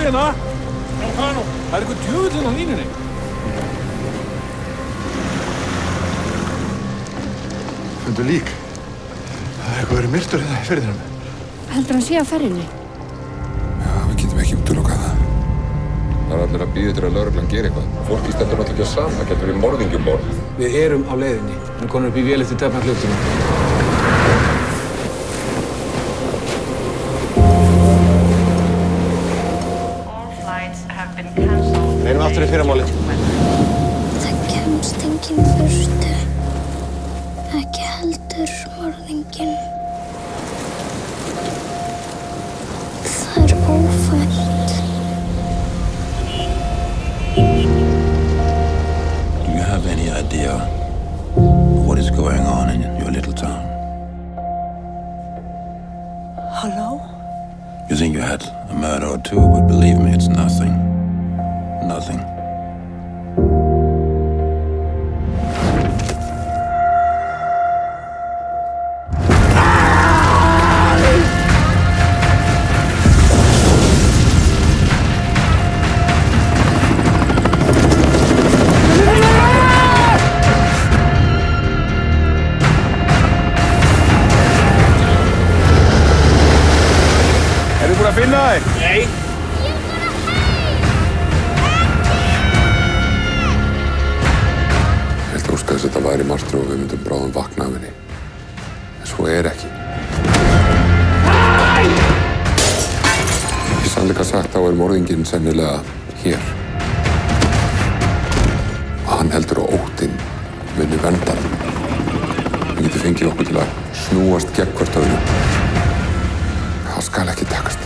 hérna. Hvað nú? Það eitthvað djöfullinn á línunni. Fundu lík. Það eitthvað verið myrtur hérna í firðinum. Heldur hann sé á ferðinni? Já, við getum ekki útilokað það. Það er allir að bíða til að lögreglan gera eitthvað. Fólki stendur náttúrulega ekki á sama. Það getur verið morðingjumborð. Við erum á leiðinni. Við konum upp í vél eftir tæpna klukkutíma. Reynum aftur í fyrramálið. Það kemst enginn burtu. Ekki heldur morðinginn. Það er ófært. Do you have any idea what is going on in your little town? Hello? You think you had a murder or two, but believe me, it's nothing. Nothing. Erum búin að finna þig? Nei. Ég held að óska þess að þetta væri martröð og við myndum bráðum vakna af henni. En svo er ekki. Í sannleika sagt þá er morðinginn sennilega hér. Og hann heldur á óttinn muni vernda hann. Hann getur fengið okkur til að snúast gegn hvert öðru. Það skal ekki takast.